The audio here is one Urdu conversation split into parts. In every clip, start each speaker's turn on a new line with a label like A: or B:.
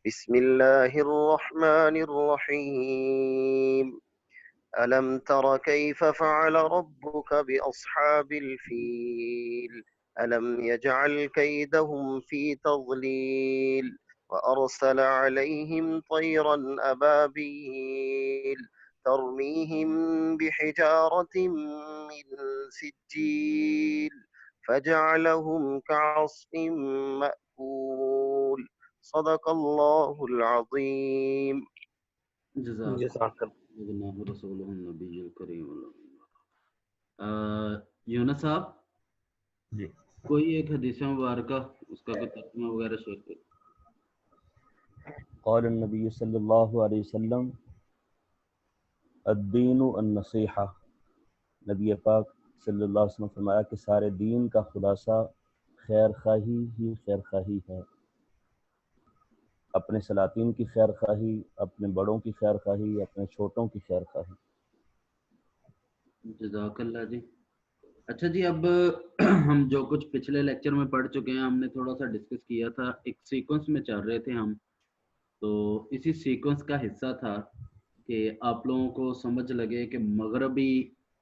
A: بسم الله الرحمن الرحيم. ألم تر كيف فعل ربك بأصحاب الفيل ألم يجعل كيدهم في تضليل وأرسل عليهم طيرا أبابيل ترميهم بحجارة من سجيل فجعلهم كعصف مأكول. صدق الله العظيم.
B: جزاک
C: جناب رسول النبی الکریم۔ یونس صاحب
B: جی
C: کوئی ایک حدیث مبارکہ اس کا کوئی ترجمہ وغیرہ شیئر کریں۔
B: قال النبی صلی اللہ علیہ وسلم الدین النصیحہ، نبی پاک صلی اللہ علیہ وسلم فرمایا کہ سارے دین کا خلاصہ خیر خواہی ہی خیر خواہی ہے، اپنے سلاطین کی خیر خواہی، اپنے بڑوں کی خیر خواہی، اپنے چھوٹوں کی خیر خواہی۔
C: جزاک اللہ جی۔ اچھا جی، اب ہم جو کچھ پچھلے لیکچر میں پڑھ چکے ہیں، ہم نے تھوڑا سا ڈسکس کیا تھا، ایک سیکوینس میں چل رہے تھے ہم، تو اسی سیکوینس کا حصہ تھا کہ آپ لوگوں کو سمجھ لگے کہ مغربی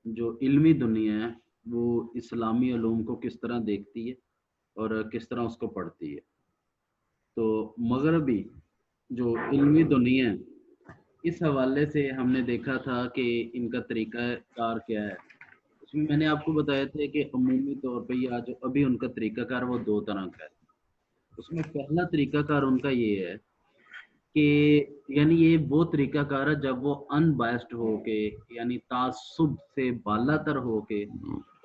C: جو علمی دنیا ہے وہ اسلامی علوم کو کس طرح دیکھتی ہے اور کس طرح اس کو پڑھتی ہے۔ تو مغربی جو علمی دنیا ہے اس حوالے سے ہم نے دیکھا تھا کہ ان کا طریقہ کار کیا ہے۔ اس میں نے آپ کو بتایا تھا کہ عمومی طور پہ یا جو ابھی ان کا طریقہ کار وہ دو طرح کا ہے۔ اس میں پہلا طریقہ کار ان کا یہ ہے کہ یعنی یہ وہ طریقہ کار ہے جب وہ ان بائسڈ ہو کے، یعنی تعصب سے بالا تر ہو کے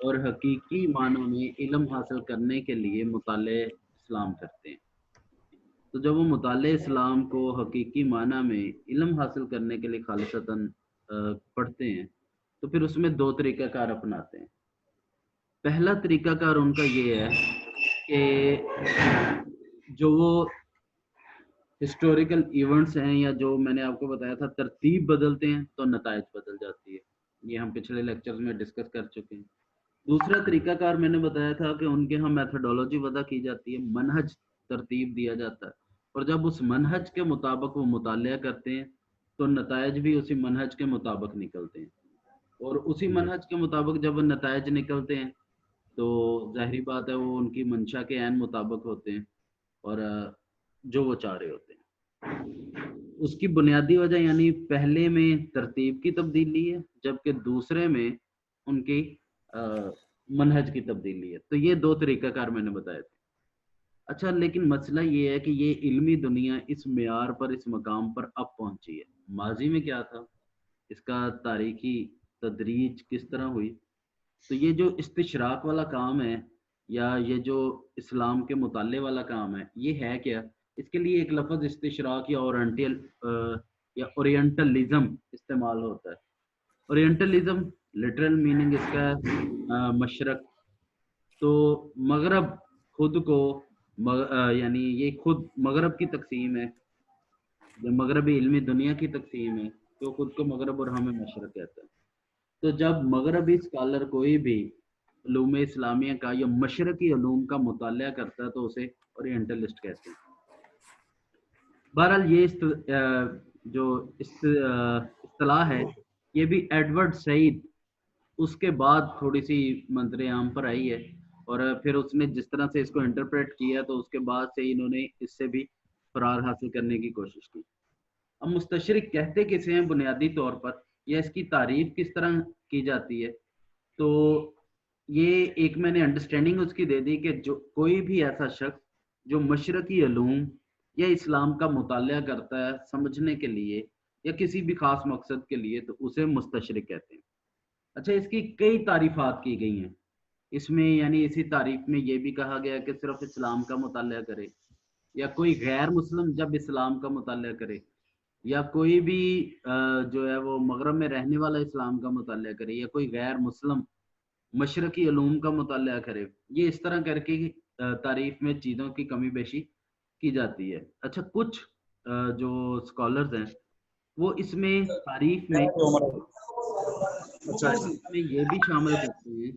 C: اور حقیقی معنوں میں علم حاصل کرنے کے لیے مطالعہ اسلام کرتے ہیں۔ تو جب وہ مطالعہ اسلام کو حقیقی معنی میں علم حاصل کرنے کے لیے خالصتاً پڑھتے ہیں تو پھر اس میں دو طریقہ کار اپناتے ہیں۔ پہلا طریقہ کار ان کا یہ ہے کہ جو وہ ہسٹوریکل ایونٹس ہیں یا جو میں نے آپ کو بتایا تھا ترتیب بدلتے ہیں تو نتائج بدل جاتی ہے، یہ ہم پچھلے لیکچرز میں ڈسکس کر چکے ہیں۔ دوسرا طریقہ کار میں نے بتایا تھا کہ ان کے ہاں میتھڈولوجی وضع کی جاتی ہے، منہج ترتیب دیا جاتا ہے، اور جب اس منہج کے مطابق وہ مطالعہ کرتے ہیں تو نتائج بھی اسی منہج کے مطابق نکلتے ہیں، اور اسی منہج کے مطابق جب وہ نتائج نکلتے ہیں تو ظاہری بات ہے وہ ان کی منشا کے عین مطابق ہوتے ہیں اور جو وہ چاہ رہے ہوتے ہیں۔ اس کی بنیادی وجہ یعنی پہلے میں ترتیب کی تبدیلی ہے جبکہ دوسرے میں ان کی منہج کی تبدیلی ہے۔ تو یہ دو طریقہ کار میں نے بتایا تھے۔ اچھا، لیکن مسئلہ یہ ہے کہ یہ علمی دنیا اس معیار پر، اس مقام پر اب پہنچی ہے، ماضی میں کیا تھا، اس کا تاریخی تدریج کس طرح ہوئی۔ تو یہ جو استشراق والا کام ہے یا یہ جو اسلام کے مطالعے والا کام ہے، یہ ہے کیا؟ اس کے لیے ایک لفظ استشراق یا اورینٹلزم استعمال ہوتا ہے۔ اورینٹلزم لٹرل میننگ اس کا ہے مشرق۔ تو مغرب خود کو یعنی یہ خود مغرب کی تقسیم ہے، جو مغربی علمی دنیا کی تقسیم ہے تو خود کو مغرب اور ہمیں مشرق کہتا ہے۔ تو جب مغربی اسکالر کوئی بھی علوم اسلامیہ کا یا مشرقی علوم کا مطالعہ کرتا ہے تو اسے اورینٹلسٹ کہتے ہیں۔ بہرحال یہ جو اصطلاح ہے یہ بھی ایڈورڈ سعید اس کے بعد تھوڑی سی منظر عام پر آئی ہے، اور پھر اس نے جس طرح سے اس کو انٹرپریٹ کیا تو اس کے بعد سے انہوں نے اس سے بھی فرار حاصل کرنے کی کوشش کی۔ اب مستشرق کہتے کسے ہیں بنیادی طور پر، یا اس کی تعریف کس طرح کی جاتی ہے، تو یہ ایک میں نے انڈرسٹینڈنگ اس کی دے دی کہ جو کوئی بھی ایسا شخص جو مشرقی علوم یا اسلام کا مطالعہ کرتا ہے سمجھنے کے لیے یا کسی بھی خاص مقصد کے لیے تو اسے مستشرق کہتے ہیں۔ اچھا، اس کی کئی تعریفات کی گئی ہیں اس میں، یعنی اسی تعریف میں یہ بھی کہا گیا کہ صرف اسلام کا مطالعہ کرے، یا کوئی غیر مسلم جب اسلام کا مطالعہ کرے، یا کوئی بھی جو ہے وہ مغرب میں رہنے والا اسلام کا مطالعہ کرے، یا کوئی غیر مسلم مشرقی علوم کا مطالعہ کرے، یہ اس طرح کر کے تعریف میں چیزوں کی کمی بیشی کی جاتی ہے۔ اچھا، کچھ جو اسکالرز ہیں وہ اس میں تعریف میں یہ بھی شامل کرتے ہیں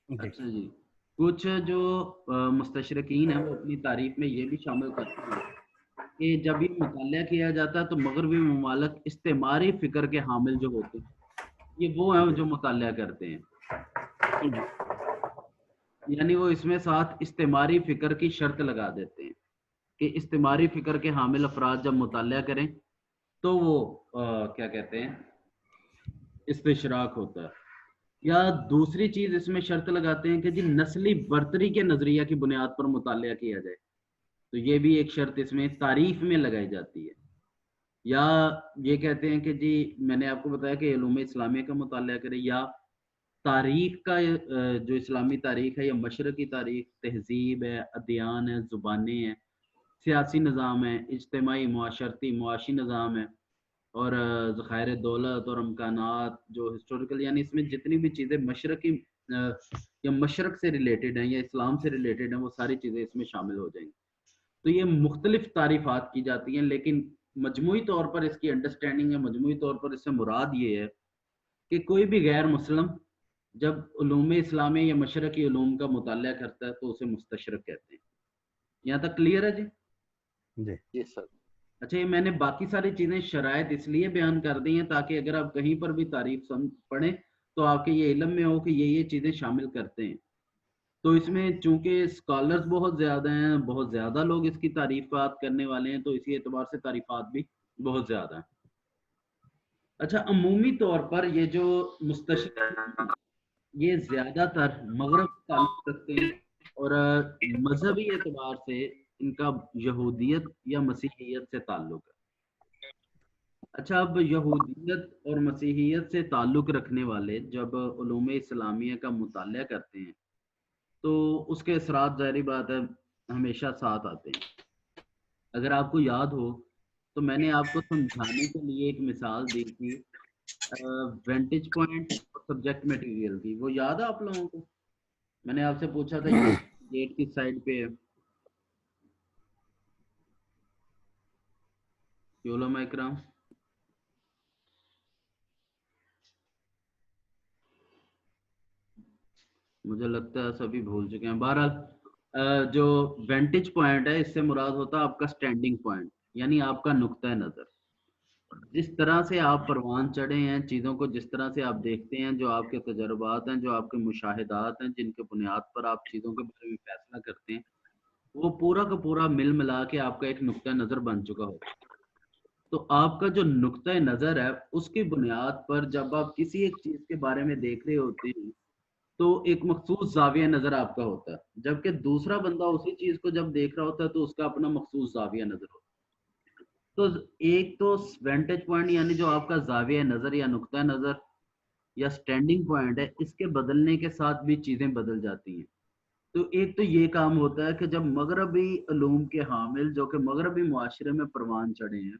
C: اچھا جی، کچھ جو مستشرقین ہیں وہ اپنی تعریف میں یہ بھی شامل کرتے ہیں کہ جب یہ مطالعہ کیا جاتا ہے تو مغربی ممالک استعماری فکر کے حامل جو ہوتے ہیں یہ وہ ہیں جو مطالعہ کرتے ہیں، یعنی وہ اس میں ساتھ استعماری فکر کی شرط لگا دیتے ہیں کہ استعماری فکر کے حامل افراد جب مطالعہ کریں تو وہ کیا کہتے ہیں استشراق ہوتا ہے. یا دوسری چیز اس میں شرط لگاتے ہیں کہ جی نسلی برتری کے نظریہ کی بنیاد پر مطالعہ کیا جائے، تو یہ بھی ایک شرط اس میں تعریف میں لگائی جاتی ہے. یا یہ کہتے ہیں کہ جی میں نے آپ کو بتایا کہ علوم اسلامیہ کا مطالعہ کرے، یا تاریخ کا جو اسلامی تاریخ ہے یا مشرقی تاریخ، تہذیب ہے، ادیان ہے، زبانیں ہیں، سیاسی نظام ہے، اجتماعی معاشرتی معاشی نظام ہے، اور ذخائر دولت اور امکانات جو ہسٹوریکل، یعنی اس میں جتنی بھی چیزیں مشرقی یا مشرق سے ریلیٹڈ ہیں یا اسلام سے ریلیٹڈ ہیں وہ ساری چیزیں اس میں شامل ہو جائیں گی. تو یہ مختلف تعریفات کی جاتی ہیں، لیکن مجموعی طور پر اس کی انڈرسٹینڈنگ ہے، مجموعی طور پر اس سے مراد یہ ہے کہ کوئی بھی غیر مسلم جب علوم اسلامیہ یا مشرقی علوم کا مطالعہ کرتا ہے تو اسے مستشرق کہتے ہیں. یہاں تک کلیئر ہے جی؟
A: جی سر.
C: اچھا، یہ میں نے باقی ساری چیزیں شرائط اس لیے بیان کر دی ہیں تاکہ اگر آپ کہیں پر بھی تعریف پڑھیں تو آپ کے یہ علم میں ہو کہ یہ چیزیں شامل کرتے ہیں. تو اس میں چونکہ اسکالرز بہت زیادہ ہیں، بہت زیادہ لوگ اس کی تعریفات کرنے والے ہیں، تو اسی اعتبار سے تعریفات بھی بہت زیادہ ہیں. اچھا، عمومی طور پر یہ جو مستشرق یہ زیادہ تر مغرب سے تعلق رکھتے ہیں اور مذہبی اعتبار سے ان کا یہودیت یا مسیحیت سے تعلق ہے. اچھا، اب یہودیت اور مسیحیت سے تعلق رکھنے والے جب علوم اسلامیہ کا مطالعہ کرتے ہیں تو اس کے اثرات ظاہری بات ہے ہمیشہ ساتھ آتے ہیں. اگر آپ کو یاد ہو تو میں نے آپ کو سمجھانے کے لیے ایک مثال دی تھی وینٹیج پوائنٹ اور سبجیکٹ میٹیریل کی، وہ یاد ہے آپ لوگوں کو؟ میں نے آپ سے پوچھا تھا گیٹ کی سائڈ پہ علماء اکرام، مجھے لگتا ہے سبھی بھول چکے ہیں. بہرحال جو وینٹیج پوائنٹ ہے اس سے مراد ہوتا ہے آپ کا سٹینڈنگ پوائنٹ، یعنی آپ کا نقطہ نظر. جس طرح سے آپ پروان چڑھے ہیں، چیزوں کو جس طرح سے آپ دیکھتے ہیں، جو آپ کے تجربات ہیں، جو آپ کے مشاہدات ہیں، جن کے بنیاد پر آپ چیزوں کے بارے میں فیصلہ کرتے ہیں، وہ پورا کا پورا مل ملا کے آپ کا ایک نقطہ نظر بن چکا ہوتا ہے. تو آپ کا جو نقطہ نظر ہے اس کی بنیاد پر جب آپ کسی ایک چیز کے بارے میں دیکھ رہے ہوتے ہیں تو ایک مخصوص زاویہ نظر آپ کا ہوتا ہے، جبکہ دوسرا بندہ اسی چیز کو جب دیکھ رہا ہوتا ہے تو اس کا اپنا مخصوص زاویہ نظر ہوتا ہے. تو ایک تو وینٹیج پوائنٹ یعنی جو آپ کا زاویہ نظر یا نقطہ نظر یا سٹینڈنگ پوائنٹ ہے، اس کے بدلنے کے ساتھ بھی چیزیں بدل جاتی ہیں. تو ایک تو یہ کام ہوتا ہے کہ جب مغربی علوم کے حامل جو کہ مغربی معاشرے میں پروان چڑھے ہیں،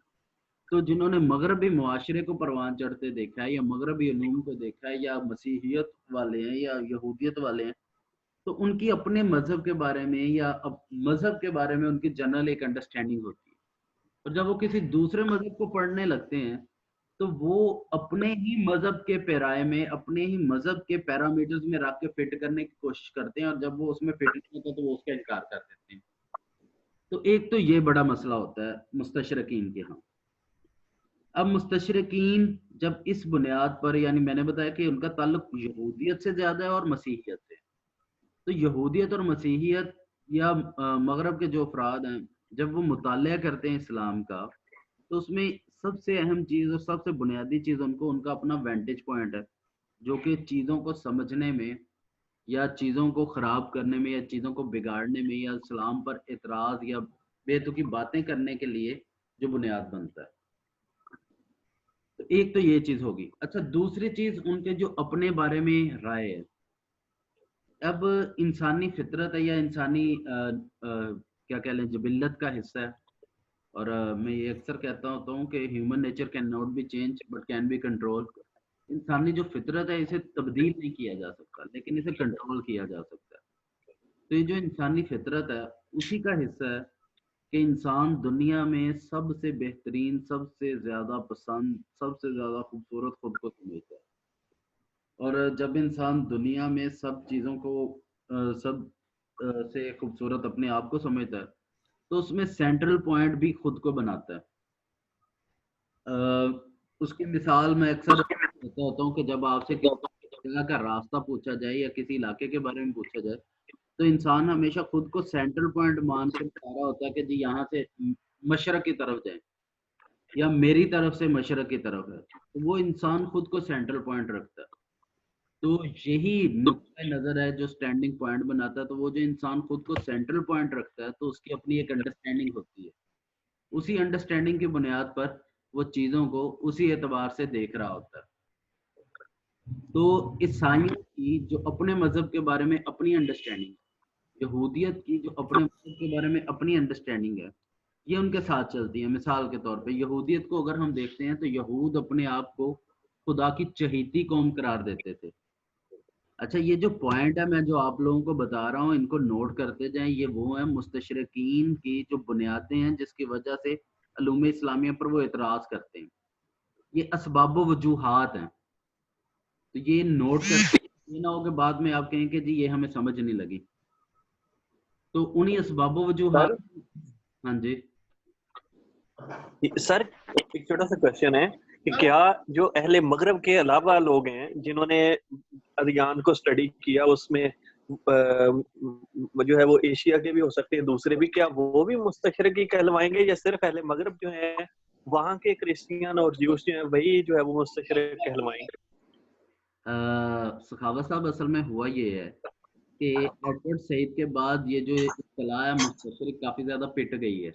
C: تو جنہوں نے مغربی معاشرے کو پروان چڑھتے دیکھا ہے یا مغربی علوم کو دیکھا ہے یا مسیحیت والے ہیں یا یہودیت والے ہیں، تو ان کی اپنے مذہب کے بارے میں یا مذہب کے بارے میں ان کی جنرل ایک انڈرسٹینڈنگ ہوتی ہے. اور جب وہ کسی دوسرے مذہب کو پڑھنے لگتے ہیں تو وہ اپنے ہی مذہب کے پیرائے میں اپنے ہی مذہب کے پیرامیٹرز میں رکھ کے فٹ کرنے کی کوشش کرتے ہیں، اور جب وہ اس میں فٹ نہیں ہوتا تو وہ اس کا انکار کر دیتے ہیں. تو ایک تو یہ بڑا مسئلہ ہوتا ہے مستشرقین کے ہاں. اب مستشرقین جب اس بنیاد پر، یعنی میں نے بتایا کہ ان کا تعلق یہودیت سے زیادہ ہے اور مسیحیت سے، تو یہودیت اور مسیحیت یا مغرب کے جو افراد ہیں جب وہ مطالعہ کرتے ہیں اسلام کا تو اس میں سب سے اہم چیز اور سب سے بنیادی چیز ان کا اپنا وینٹیج پوائنٹ ہے، جو کہ چیزوں کو سمجھنے میں یا چیزوں کو خراب کرنے میں یا چیزوں کو بگاڑنے میں یا اسلام پر اعتراض یا بے تکی باتیں کرنے کے لیے جو بنیاد بنتا ہے. تو ایک تو یہ چیز ہوگی. اچھا، دوسری چیز ان کے جو اپنے بارے میں رائے ہے. اب انسانی فطرت ہے یا انسانی کیا کہہ لیں جبلت کا حصہ ہے، اور میں یہ اکثر کہتا ہوتا ہوں کہ human nature can not be change but can be control. انسانی جو فطرت ہے اسے تبدیل نہیں کیا جا سکتا لیکن اسے کنٹرول کیا جا سکتا ہے. تو یہ جو انسانی فطرت ہے اسی کا حصہ ہے کہ انسان دنیا میں سب سے بہترین، سب سے زیادہ پسند، سب سے زیادہ خوبصورت خود کو سمجھتا ہے. اور جب انسان دنیا میں سب چیزوں کو سب سے خوبصورت اپنے آپ کو سمجھتا ہے تو اس میں سینٹرل پوائنٹ بھی خود کو بناتا ہے. اس کی مثال میں اکثر کہتا ہوتا ہوں کہ جب آپ سے کسی جگہ کا راستہ پوچھا جائے یا کسی علاقے کے بارے میں پوچھا جائے تو انسان ہمیشہ خود کو سینٹرل پوائنٹ مان کر بتا رہا ہوتا ہے کہ جی یہاں سے مشرق کی طرف جائیں یا میری طرف سے مشرق کی طرف ہے, تو وہ انسان خود کو سینٹرل پوائنٹ رکھتا ہے. تو یہی نقطۂ نظر ہے جو سٹینڈنگ پوائنٹ بناتا ہے. تو وہ جو انسان خود کو سینٹرل پوائنٹ رکھتا ہے تو اس کی اپنی ایک انڈرسٹینڈنگ ہوتی ہے, اسی انڈرسٹینڈنگ کی بنیاد پر وہ چیزوں کو اسی اعتبار سے دیکھ رہا ہوتا ہے. تو عیسائیوں کی جو اپنے مذہب کے بارے میں اپنی انڈرسٹینڈنگ, یہودیت کی جو اپنے مذہب کے بارے میں اپنی انڈرسٹینڈنگ ہے, یہ ان کے ساتھ چلتی ہے. مثال کے طور پہ یہودیت کو اگر ہم دیکھتے ہیں تو یہود اپنے آپ کو خدا کی چہیتی قوم قرار دیتے تھے. اچھا, یہ جو پوائنٹ ہے میں جو آپ لوگوں کو بتا رہا ہوں ان کو نوٹ کرتے جائیں. یہ وہ ہیں مستشرقین کی جو بنیادیں ہیں جس کی وجہ سے علوم اسلامیہ پر وہ اعتراض کرتے ہیں. یہ اسباب و وجوہات ہیں, تو یہ نوٹ کرتے یہ نہ ہو کہ بعد میں آپ کہیں کہ جی یہ ہمیں سمجھ نہیں لگی. تو انہی اسباب و وجوہات. ہاں جی
D: سر ایک چھوٹا سا کوشچن ہے کہ کیا جو اہل مغرب کے علاوہ لوگ ہیں جنہوں نے ادیان کو اسٹڈی کیا, اس میں جو ہے وہ ایشیا کے بھی ہو سکتے ہیں دوسرے بھی, کیا وہ بھی مستشرقی کہلوائیں گے یا صرف اہل مغرب جو ہیں وہاں کے کرسچین اور جیوس جو ہیں وہی جو ہے وہ مستشرق کہلوائیں گے؟
C: سخاوت صاحب اصل میں ہوا یہ ہے کہ ایڈورڈ سعید کے بعد یہ جو اصطلاح ہے مستشرق کافی زیادہ پٹ گئی ہے,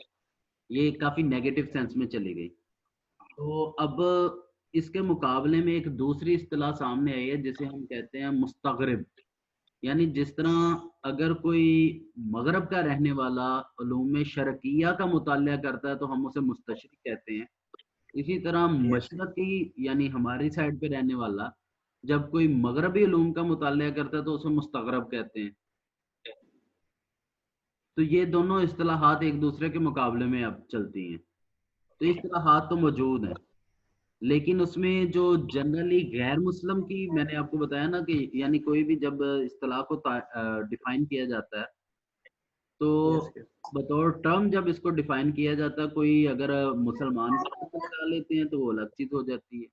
C: یہ کافی نیگیٹو سینس میں چلی گئی. تو اب اس کے مقابلے میں ایک دوسری اصطلاح سامنے آئی ہے جسے ہم کہتے ہیں مستغرب. یعنی جس طرح اگر کوئی مغرب کا رہنے والا علوم شرقیہ کا مطالعہ کرتا ہے تو ہم اسے مستشرق کہتے ہیں, اسی طرح مشرقی یعنی ہماری سائڈ پہ رہنے والا جب کوئی مغربی علوم کا مطالعہ کرتا ہے تو اسے مستغرب کہتے ہیں. تو یہ دونوں اصطلاحات ایک دوسرے کے مقابلے میں اب چلتی ہیں. تو اصطلاحات تو موجود ہیں لیکن اس میں جو جنرلی غیر مسلم کی, میں نے آپ کو بتایا نا کہ یعنی کوئی بھی جب اصطلاح کو ڈیفائن کیا جاتا ہے تو بطور ٹرم جب اس کو ڈیفائن کیا جاتا ہے, کوئی اگر مسلمان کی شرط لگا لیتے ہیں تو وہ الگ چیز ہو جاتی ہے,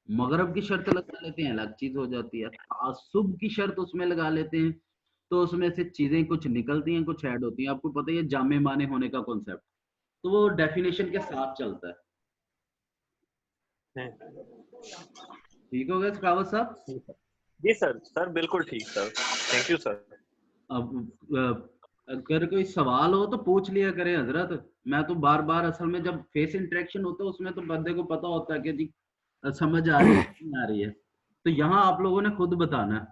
C: مغرب کی شرط لگا لیتے ہیں الگ چیز ہو جاتی ہے, تعصب کی شرط اس میں لگا لیتے ہیں تو اس میں سے چیزیں کچھ نکلتی ہیں کچھ ایڈ ہوتی ہیں. آپ کو پتہ ہے جامع معنی ہونے کا کانسیپٹ, تو وہ ڈیفینیشن کے ساتھ چلتا ہے. ٹھیک ہو گیا سخاوت صاحب؟
D: جی سر, سر بالکل ٹھیک سر, تھینک یو سر.
C: اب اگر کوئی سوال ہو تو پوچھ لیا کرے حضرت. میں تو بار بار اصل میں جب فیس انٹریکشن ہوتا ہے اس میں تو بندے کو پتا ہوتا ہے کہ جی سمجھ آ رہی ہے نہیں آ رہی ہے, تو یہاں آپ لوگوں نے خود بتانا ہے.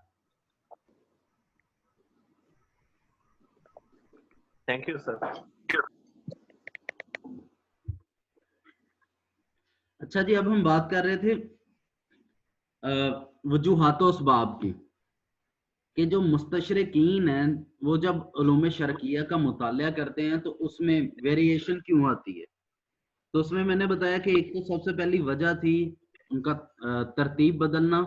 D: Thank you sir.
C: اچھا جی, اب ہم بات کر رہے تھے وجوہات و اسباب کی کہ جو مستشرقین ہیں وہ جب علوم شرقیہ کا مطالعہ کرتے ہیں تو اس میں ویریشن کیوں آتی ہے. تو اس میں نے بتایا کہ ایک تو سب سے پہلی وجہ تھی ان کا ترتیب بدلنا,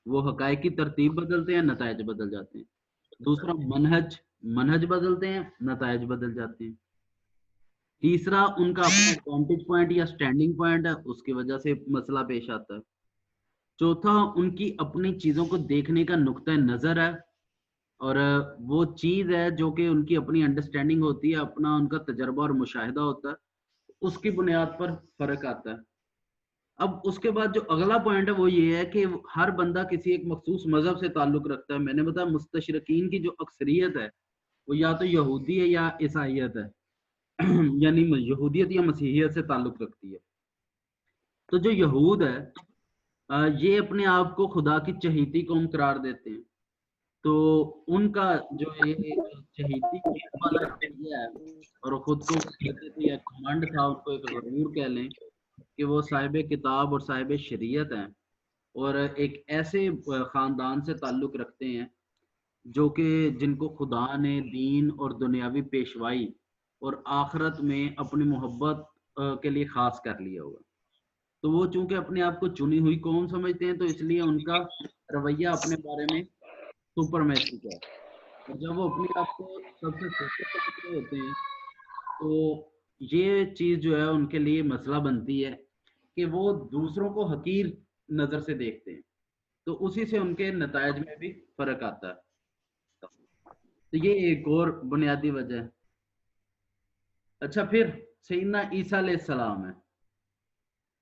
C: وہ حقائق کی ترتیب بدلتے ہیں نتائج بدل جاتے ہیں. دوسرا منہج بدلتے ہیں نتائج بدل جاتے ہیں. تیسرا ان کا اپنا وانٹیج پوائنٹ یا سٹینڈنگ پوائنٹ ہے, اس کی وجہ سے مسئلہ پیش آتا ہے. چوتھا ان کی اپنی چیزوں کو دیکھنے کا نقطۂ نظر ہے, اور وہ چیز ہے جو کہ ان کی اپنی انڈرسٹینڈنگ ہوتی ہے, اپنا ان کا تجربہ اور مشاہدہ ہوتا ہے, اس کی بنیاد پر فرق آتا ہے. اب اس کے بعد جو اگلا پوائنٹ ہے وہ یہ ہے کہ ہر بندہ کسی ایک مخصوص مذہب سے تعلق رکھتا ہے. میں نے بتایا مستشرقین کی جو اکثریت ہے وہ یا تو یہودی ہے یا عیسائیت ہے, یعنی یہودیت یا مسیحیت سے تعلق رکھتی ہے. تو جو یہود ہے یہ اپنے آپ کو خدا کی چہیتی قوم قرار دیتے ہیں. تو ان کا جو یہ چہیتی قوم والا رویہ ہے اور خود کو کہتے تھے یا کمانڈ تھا, ان کو ایک غرور کہہ لیں کہ وہ صاحب کتاب اور صاحب شریعت ہیں اور ایک ایسے خاندان سے تعلق رکھتے ہیں جو کہ جن کو خدا نے دین اور دنیاوی پیشوائی اور آخرت میں اپنی محبت کے لیے خاص کر لیا ہوگا. تو وہ چونکہ اپنے آپ کو چنی ہوئی قوم سمجھتے ہیں، تو اس لیے ان کا رویہ اپنے بارے میں سپرمیسک ہے، اور جب وہ اپنے آپ کو سب سے چھوٹے سمجھ رہے ہوتے ہیں تو یہ چیز جو ہے ان کے لیے مسئلہ بنتی ہے کہ وہ دوسروں کو حقیر نظر سے دیکھتے ہیں، تو اسی سے ان کے نتائج میں بھی فرق آتا ہے۔ تو یہ ایک اور بنیادی وجہ ہے۔ اچھا، پھر سیدنا عیسیٰ علیہ السلام ہے،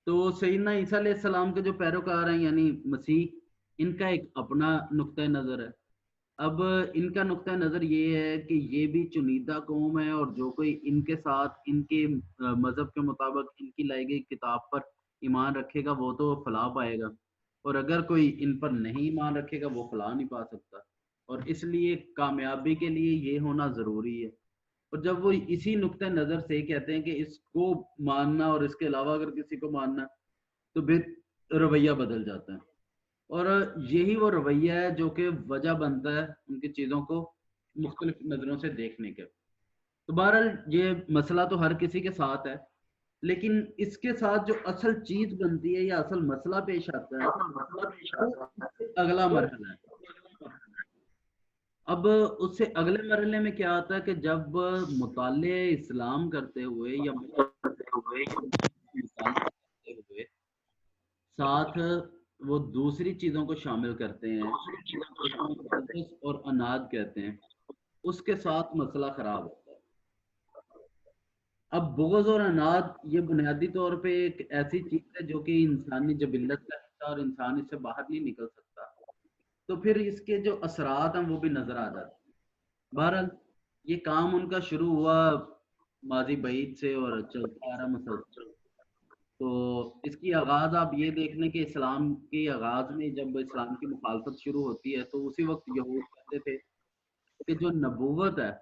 C: تو سیدنا عیسیٰ علیہ السلام کے جو پیروکار ہیں یعنی مسیح، ان کا ایک اپنا نقطۂ نظر ہے۔ اب ان کا نقطۂ نظر یہ ہے کہ یہ بھی چنیدہ قوم ہے، اور جو کوئی ان کے ساتھ ان کے مذہب کے مطابق ان کی لائی گئی کتاب پر ایمان رکھے گا وہ تو فلاح پائے گا، اور اگر کوئی ان پر نہیں ایمان رکھے گا وہ فلاح نہیں پا سکتا، اور اس لیے کامیابی کے لیے یہ ہونا ضروری ہے۔ اور جب وہ اسی نقطۂ نظر سے کہتے ہیں کہ اس کو ماننا اور اس کے علاوہ اگر کسی کو ماننا، تو پھر رویہ بدل جاتا ہے، اور یہی وہ رویہ ہے جو کہ وجہ بنتا ہے ان کی چیزوں کو مختلف نظروں سے دیکھنے کے۔ تو بہرحال یہ مسئلہ تو ہر کسی کے ساتھ ہے، لیکن اس کے ساتھ جو اصل چیز بنتی ہے یا اصل مسئلہ پیش آتا ہے وہ اگلا مرحلہ ہے۔ اب اس سے اگلے مرحلے میں کیا آتا ہے کہ جب مطالعہ اسلام کرتے ہوئے یا ساتھ وہ دوسری چیزوں کو شامل کرتے ہیں، اس کو مقدس اور اناد کہتے ہیں، اس کے ساتھ مسئلہ خراب ہوتا ہے۔ اب بغض اور اناد یہ بنیادی طور پہ ایک ایسی چیز ہے جو کہ انسانی جبلت کا حصہ، اور انسان اس سے باہر نہیں نکل سکتا، تو پھر اس کے جو اثرات ہیں وہ بھی نظر آ جاتے ہیں۔ بہرحال یہ کام ان کا شروع ہوا ماضی بعید سے اور چلتا آ رہا مسلسل۔ تو اس کی آغاز آپ یہ دیکھ لیں کہ اسلام کے آغاز میں جب اسلام کی مخالفت شروع ہوتی ہے تو اسی وقت یہود کہتے تھے کہ جو نبوت ہے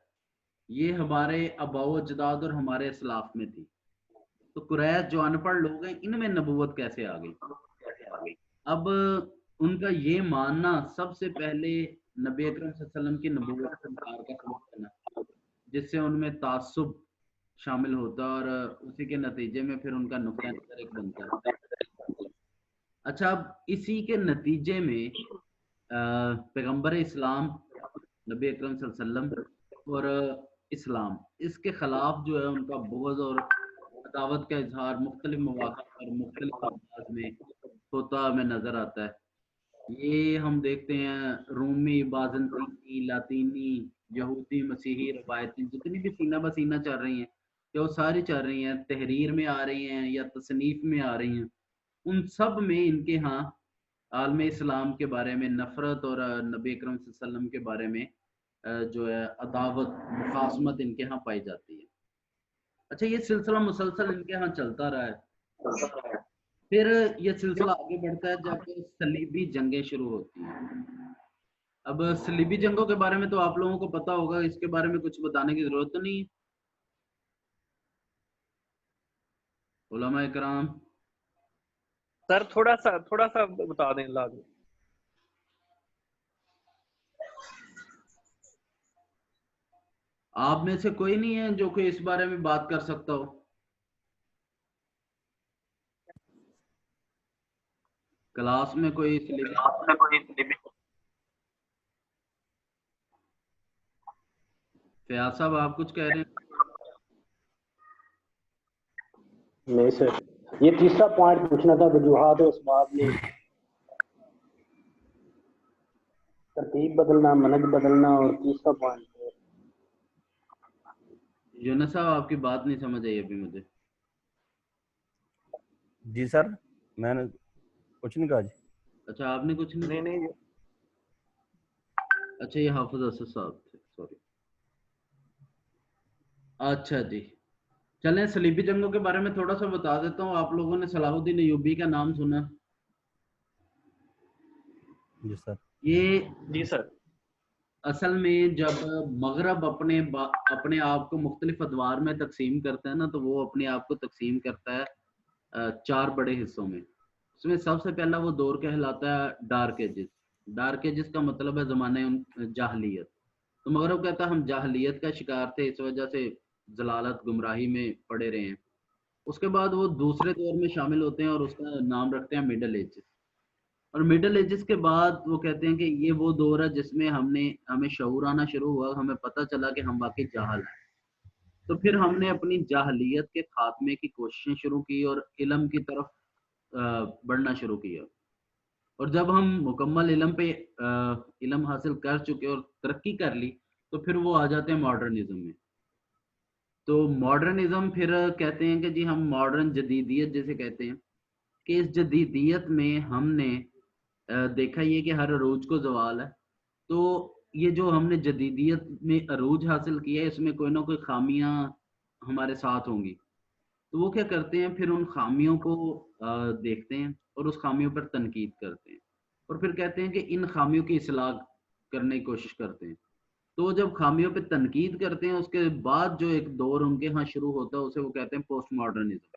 C: یہ ہمارے آباء و اجداد اور ہمارے اسلاف میں تھی، تو قریش جو ان پڑھ لوگ ہیں ان میں نبوت کیسے آ گئی؟ اب ان کا یہ ماننا سب سے پہلے نبی اکرم صلی اللہ علیہ وسلم کی نبوت سے انکار کا سبب بنا، جس سے ان میں تعصب شامل ہوتا اور اسی کے نتیجے میں پھر ان کا نقطہ نظر ایک بنتا ہے۔ اچھا، اب اسی کے نتیجے میں پیغمبر اسلام نبی اکرم صلی اللہ علیہ وسلم اور اسلام اس کے خلاف جو ہے ان کا بغض اور عداوت کا اظہار مختلف مواقع پر مختلف انداز میں ہوتا ہمیں نظر آتا ہے۔ یہ ہم دیکھتے ہیں رومی، بازنطینی، لاطینی، یہودی، مسیحی روایتیں جتنی بھی سینہ بسینہ چل رہی ہیں کہ وہ ساری چل رہی ہیں، تحریر میں آ رہی ہیں یا تصنیف میں آ رہی ہیں، ان سب میں ان کے ہاں عالم اسلام کے بارے میں نفرت اور نبی اکرم صلی اللہ علیہ وسلم کے بارے میں جو ہے عداوت، مخاصمت ان کے ہاں پائی جاتی ہے۔ اچھا، یہ سلسلہ مسلسل ان کے ہاں چلتا رہا ہے۔ پھر یہ سلسلہ آگے بڑھتا ہے جب صلیبی جنگیں شروع ہوتی ہیں۔ اب صلیبی جنگوں کے بارے میں تو آپ لوگوں کو پتا ہوگا، اس کے بارے میں کچھ بتانے کی ضرورت تو نہیں ہے۔ علماء کرام
D: سر تھوڑا سا بتا دیں لازم۔
C: آپ میں سے کوئی نہیں ہے جو کہ اس بارے میں بات کر سکتا ہو؟ کلاس میں کوئی فیاض صاحب آپ کچھ کہہ رہے ہیں؟
E: نہیں سر، یہ تیسرا پوائنٹ پوچھنا تھا، وجوہات و اسباب میں ترتیب بدلنا، منہج بدلنا، اور تیسرا پوائنٹ
C: یونس صاحب آپ کی بات نہیں سمجھ آئی ابھی مجھے۔
B: جی سر، میں نے کچھ نہیں کہا جی۔
C: اچھا، آپ نے کچھ نہیں؟ اچھا، یہ حافظ اسد صاحب تھے، سوری۔ اچھا جی، چلیں صلیبی جنگوں کے بارے میں تھوڑا سا بتا دیتا ہوں۔ آپ لوگوں نے صلاح الدین ایوبی کا نام سنا؟
B: جی سر۔
C: یہ
D: جی سر،
C: اصل میں جب مغرب اپنے آپ کو مختلف ادوار میں تقسیم کرتا ہے نا، تو وہ اپنے آپ کو تقسیم کرتا ہے 4 بڑے حصوں میں۔ اس میں سب سے پہلا وہ دور کہلاتا ہے ڈارک ایجز۔ ڈارک ایجز کا مطلب ہے زمانہ جاہلیت۔ تو مغرب کہتا ہے ہم جاہلیت کا شکار تھے، اس وجہ سے ضلالت، گمراہی میں پڑے رہے ہیں۔ اس کے بعد وہ دوسرے دور میں شامل ہوتے ہیں اور اس کا نام رکھتے ہیں مڈل ایجز. اور مڈل ایجز کے بعد وہ کہتے ہیں کہ یہ وہ دور ہے جس میں ہمیں شعور آنا شروع ہوا, ہمیں پتہ چلا کہ ہم واقعی جاہل ہیں. تو پھر ہم نے اپنی جاہلیت کے خاتمے کی کوششیں شروع کی اور علم کی طرف بڑھنا شروع کیا. اور جب ہم مکمل علم حاصل کر چکے اور ترقی کر لی تو پھر وہ آ جاتے ہیں ماڈرنزم میں. تو ماڈرنزم پھر کہتے ہیں کہ جی ہم ماڈرن جدیدیت جیسے کہتے ہیں کہ اس جدیدیت میں ہم نے دیکھا یہ کہ ہر عروج کو زوال ہے. تو یہ جو ہم نے جدیدیت میں عروج حاصل کیا ہے اس میں کوئی نہ کوئی خامیاں ہمارے ساتھ ہوں گی. تو وہ کیا کرتے ہیں پھر ان خامیوں کو دیکھتے ہیں اور اس خامیوں پر تنقید کرتے ہیں اور پھر کہتے ہیں کہ ان خامیوں کی اصلاح کرنے کی کوشش کرتے ہیں. تو جب خامیوں پہ تنقید کرتے ہیں اس کے بعد جو ایک دور ان کے ہاں شروع ہوتا ہے اسے وہ کہتے ہیں پوسٹ ماڈرنزم.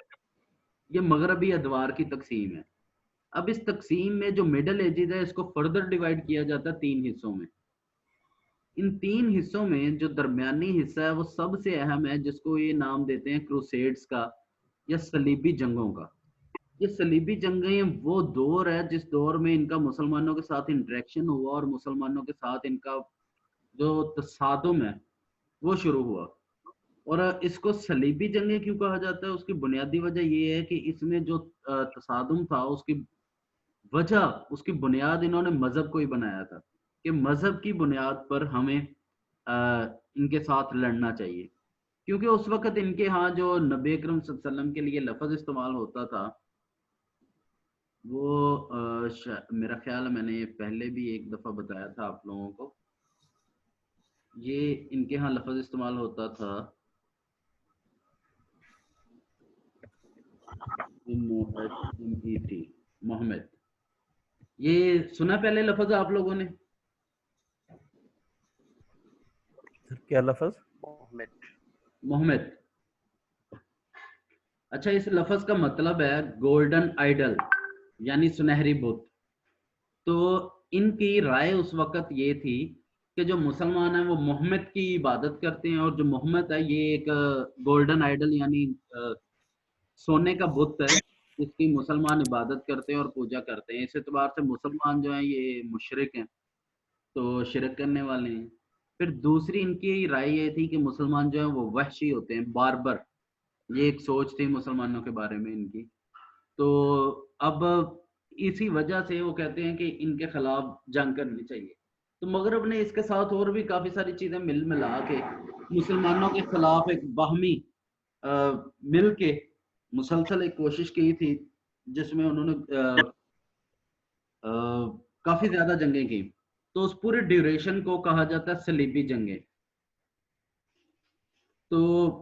C: یہ مغربی ادوار کی تقسیم ہے. اب اس تقسیم میں جو مڈل ایجز ہے اس کو فردر ڈیوائیڈ کیا جاتا ہے 3 حصوں میں. ان 3 حصوں میں جو درمیانی حصہ ہے وہ سب سے اہم ہے, جس کو یہ نام دیتے ہیں کروسیڈز کا یا صلیبی جنگوں کا. یہ صلیبی جنگیں وہ دور ہے جس دور میں ان کا مسلمانوں کے ساتھ انٹریکشن ہوا اور مسلمانوں کے ساتھ ان کا جو تصادم ہے وہ شروع ہوا. اور اس کو صلیبی جنگیں کیوں کہا جاتا ہے, اس کی بنیادی وجہ یہ ہے کہ اس میں جو تصادم تھا اس کی وجہ, اس کی بنیاد انہوں نے مذہب کو ہی بنایا تھا کہ مذہب کی بنیاد پر ہمیں ان کے ساتھ لڑنا چاہیے. کیونکہ اس وقت ان کے ہاں جو نبی اکرم صلی اللہ علیہ وسلم کے لیے لفظ استعمال ہوتا تھا وہ میرا خیال ہے میں نے پہلے بھی ایک دفعہ بتایا تھا آپ لوگوں کو. یہ ان کے ہاں لفظ استعمال ہوتا تھا محمد. یہ سنا پہلے لفظ آپ لوگوں نے؟
B: کیا لفظ؟
C: محمد. اچھا, اس لفظ کا مطلب ہے گولڈن آئیڈل یعنی سنہری بت. تو ان کی رائے اس وقت یہ تھی کہ جو مسلمان ہیں وہ محمد کی عبادت کرتے ہیں اور جو محمد ہے یہ ایک گولڈن آئیڈل یعنی سونے کا بت ہے جس کی مسلمان عبادت کرتے ہیں اور پوجا کرتے ہیں. اس اعتبار سے مسلمان جو ہیں یہ مشرک ہیں, تو شرک کرنے والے ہیں. پھر دوسری ان کی رائے یہ تھی کہ مسلمان جو ہیں وہ وحشی ہوتے ہیں, باربر. یہ ایک سوچ تھی مسلمانوں کے بارے میں ان کی. تو اب اسی وجہ سے وہ کہتے ہیں کہ ان کے خلاف جنگ کرنی چاہیے. تو مغرب نے اس کے ساتھ اور بھی کافی ساری چیزیں ملا کے مسلمانوں کے خلاف ایک باہمی مل کے مسلسل ایک کوشش کی تھی جس میں انہوں نے کافی زیادہ جنگیں کی. تو اس پورے ڈیوریشن کو کہا جاتا ہے صلیبی جنگیں. تو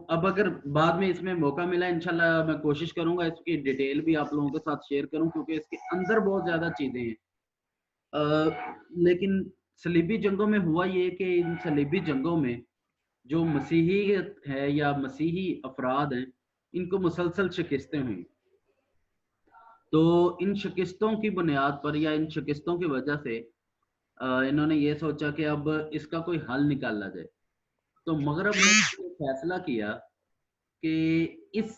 C: اب اگر بعد میں اس میں موقع ملا انشاءاللہ میں کوشش کروں گا اس کی ڈیٹیل بھی آپ لوگوں کے ساتھ شیئر کروں کیونکہ اس کے اندر بہت زیادہ چیزیں ہیں. لیکن صلیبی جنگوں میں ہوا یہ کہ ان صلیبی جنگوں میں جو مسیحیت ہے یا مسیحی افراد ہیں ان کو مسلسل شکستیں ہوئیں. تو ان شکستوں کی بنیاد پر یا ان شکستوں کی وجہ سے انہوں نے یہ سوچا کہ اب اس کا کوئی حل نکالا جائے. تو مغرب نے فیصلہ کیا کہ اس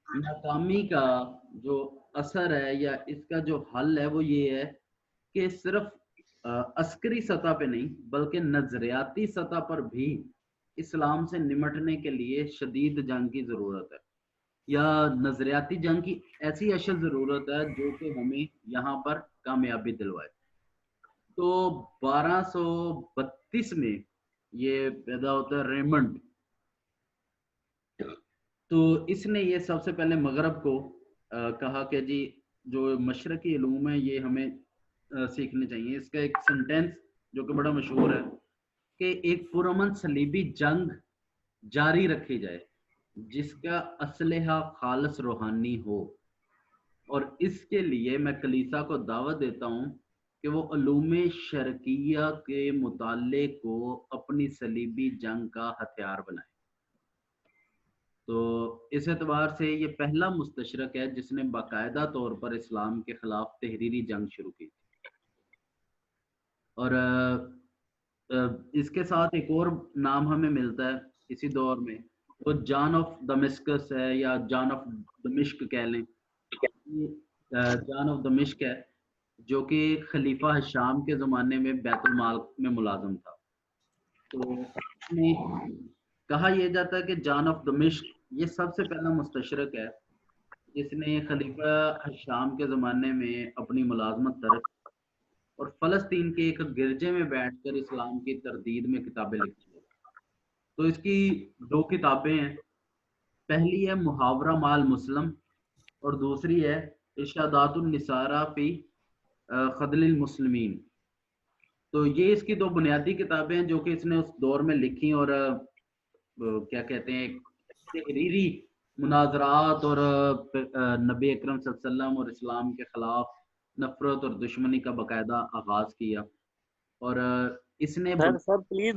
C: ناکامی کا جو اثر ہے یا اس کا جو حل ہے وہ یہ ہے کہ صرف عسکری سطح پہ نہیں بلکہ نظریاتی سطح پر بھی اسلام سے نمٹنے کے لیے شدید جنگ کی ضرورت ہے یا نظریاتی جنگ کی ایسی اشد ضرورت ہے جو کہ ہمیں یہاں پر کامیابی دلوائے. تو 1232 میں یہ پیدا ہوتا ہے ریمنڈ. تو اس نے یہ سب سے پہلے مغرب کو کہا کہ جی جو مشرقی علوم ہیں یہ ہمیں سیکھنے چاہیے. اس کا ایک سنٹینس جو کہ بڑا مشہور ہے کہ ایک پرامن صلیبی جنگ جاری رکھی جائے جس کا اسلحہ خالص روحانی ہو, اور اس کے لیے میں کلیسا کو دعوت دیتا ہوں کہ وہ علوم شرقیہ کے مطالعے کو اپنی صلیبی جنگ کا ہتھیار بنائے. تو اس اعتبار سے یہ پہلا مستشرق ہے جس نے باقاعدہ طور پر اسلام کے خلاف تحریری جنگ شروع کی. اور اس کے ساتھ ایک اور نام ہمیں ملتا ہے اسی دور میں وہ جان آف دمشکس ہے یا جان آف دمشق کہہ لیں، جان آف دمشق ہے جو کہ خلیفہ ہشام کے زمانے میں بیت المال میں ملازم تھا. تو اس میں کہا یہ جاتا ہے کہ جان آف دمشق یہ سب سے پہلا مستشرق ہے جس نے خلیفہ ہشام کے زمانے میں اپنی ملازمت ترک اور فلسطین کے ایک گرجے میں بیٹھ کر اسلام کی تردید میں کتابیں لکھی. تو اس کی 2 کتابیں ہیں، پہلی ہے محاورہ مال مسلم اور دوسری ہے ارشادات النصارہ فی خذل المسلمین. تو یہ اس کی 2 بنیادی کتابیں ہیں جو کہ اس نے اس دور میں لکھی، اور کیا کہتے ہیں تحریری مناظرات اور نبی اکرم صلی اللہ علیہ وسلم اور اسلام کے خلاف نفرت اور دشمنی کا باقاعدہ آغاز کیا. اور اس نے
D: سر پلیز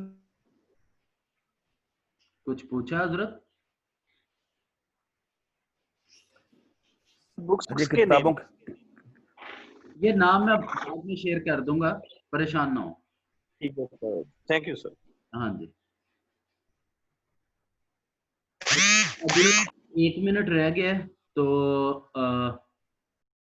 C: کچھ پوچھا حضرت؟
D: بکس کے نام
C: یہ نام میں بعد میں شیئر کر دوں گا، پریشان نہ ہو.
D: ٹھیک ہے سر، تھینک یو سر.
C: ہاں جی، ابھی 1 منٹ رہ گیا ہے تو